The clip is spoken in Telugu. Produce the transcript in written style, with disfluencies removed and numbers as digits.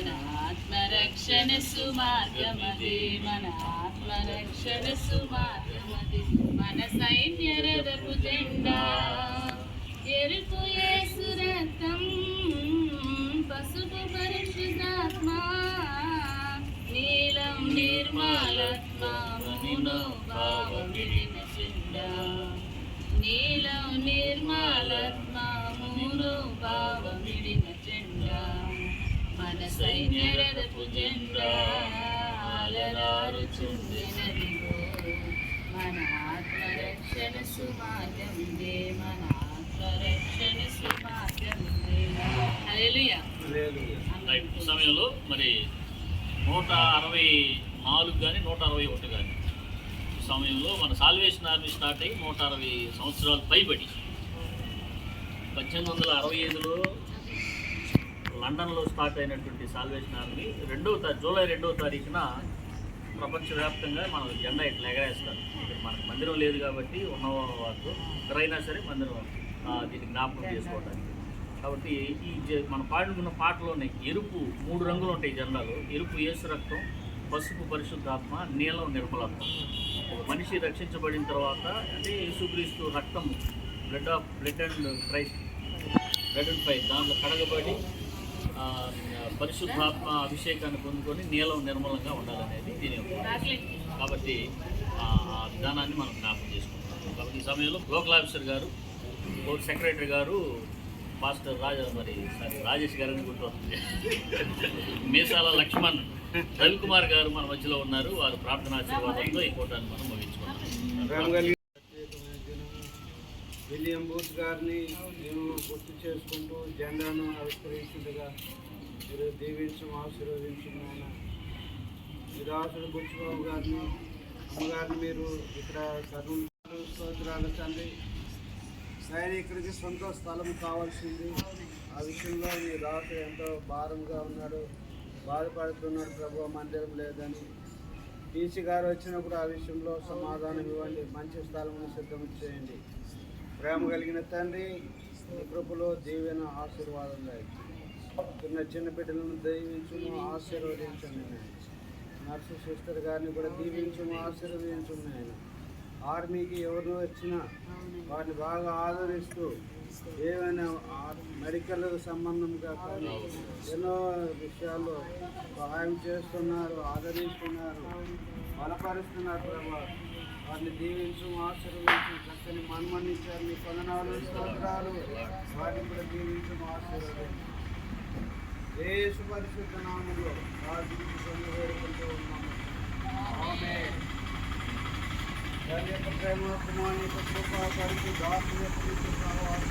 మన ఆత్మరక్షణ సుమార్గమది, మన ఆత్మరక్షణ సుమార్గమది. మన సైన్య రథపు జెండా ఎరుపు యేసు రక్తం, పసుపు పరిశుద్ధాత్మ, నీలం నిర్మలత్వ, భావమిడిన జెండా. నీలం నిర్మలత్వ, భావమిడిన జెండా. మన సైన్య రథపు జెండా అలరారుచుండినదిగో. మన ఆత్మరక్షణ సుమార్గముదే, మన ఆత్మరక్షణ సుమార్గముదే. హల్లెలూయా. సమయంలో మరి 164 కానీ 161 కానీ సమయంలో మన సాల్వేషన్ ఆర్మీ స్టార్ట్ అయ్యి 160 సంవత్సరాలు పైబడి 1865లో లండన్లో స్టార్ట్ అయినటువంటి సాల్వేషన్ ఆర్మీ జూలై 2వ తారీఖున ప్రపంచవ్యాప్తంగా మనం జెండా ఇట్లా ఎగరేస్తారు. ఇక్కడ మనకు మందిరం లేదు కాబట్టి ఉన్నవాళ్ళు ఎక్కడైనా సరే మందిరం దీన్ని జ్ఞాపకం చేసుకోవడానికి. కాబట్టి మన పాడుకున్న పాటలోనే ఎరుపు 3 రంగులు ఉంటాయి జెండాలు. ఎరుపు యేసు రక్తం, పసుపు పరిశుద్ధాత్మ, నీలం నిర్మలత్వం. మనిషి రక్షించబడిన తర్వాత అంటే యేసుక్రీస్తు రక్తం, blood and Christ, blood and fire, దాంట్లో కడగబడి పరిశుద్ధాత్మ అభిషేకాన్ని పొందుకొని నీలం నిర్మలంగా ఉండాలనేది దీని కాబట్టి ఆ విధానాన్ని మనం జ్ఞాపకం చేసుకుంటాం. కాబట్టి ఈ సమయంలో లోకల్ ఆఫీసర్ గారు, కోర్టు సెక్రటరీ గారు, పాస్టర్ రాజేష్ గారిని గుర్తొస్తుంది, మీసాల లక్ష్మణ్ రవికుమార్ గారు మన మధ్యలో ఉన్నారు. వారు ప్రార్థనా ఆశీర్వాదంతో ఈ కూటాన్ని మనం ముగించుకున్నాం. విలియం బూత్ గారిని మేము గుర్తు చేసుకుంటూ జెండాను ఆవిష్కరించుగా మీరు దీవించడం ఆశీర్వదించున్నాను. విరాసుడు బుచ్చిబాబు గారిని, అమ్మగారిని మీరు ఇక్కడ కర్నూలు స్తోత్రాలు తండ్రి. సైనికుడికి సొంత స్థలం కావాల్సింది. ఆ విషయంలో మీ రాసు ఎంతో భారంగా ఉన్నాడు, బాధపడుతున్నాడు. ప్రభు మందిరం లేదని టీసీ గారు వచ్చినప్పుడు ఆ విషయంలో సమాధానం ఇవ్వండి, మంచి స్థలమును సిద్ధం చేయండి. ప్రేమ కలిగిన తండ్రి, మీ కృపలో దీవెన ఆశీర్వాదం చిన్న బిడ్డలను దీవించును, ఆశీర్వదించండి. నర్సు సిస్టర్ గారిని కూడా దీవించును, ఆశీర్వదించండి. ఆయన ఆర్మీకి ఎవరు వచ్చినా వాటిని బాగా ఆదరిస్తూ ఏమైనా మెడికల్ సంబంధంగా కానీ ఎన్నో విషయాల్లో సహాయం చేస్తున్నారు, ఆదరిస్తున్నారు, బలపరుస్తున్నారు. ప్రభావ వారిని దీవించు, ఆశీర్వదించు. చక్కని మన్మనిచ్చారు, మీ కొందనాలు స్తోత్రాలు. వారిని కూడా దీవించు, ఆశీర్వదించు. యేసు పరిశుద్ధ నామములో ప్రార్థించుకొని వేడుకుంటూ ఉన్నాము. ఆమేన్. దాని యొక్క ప్రేమ, కుమారుని యొక్క కృప, దాసు యొక్క కావాలి.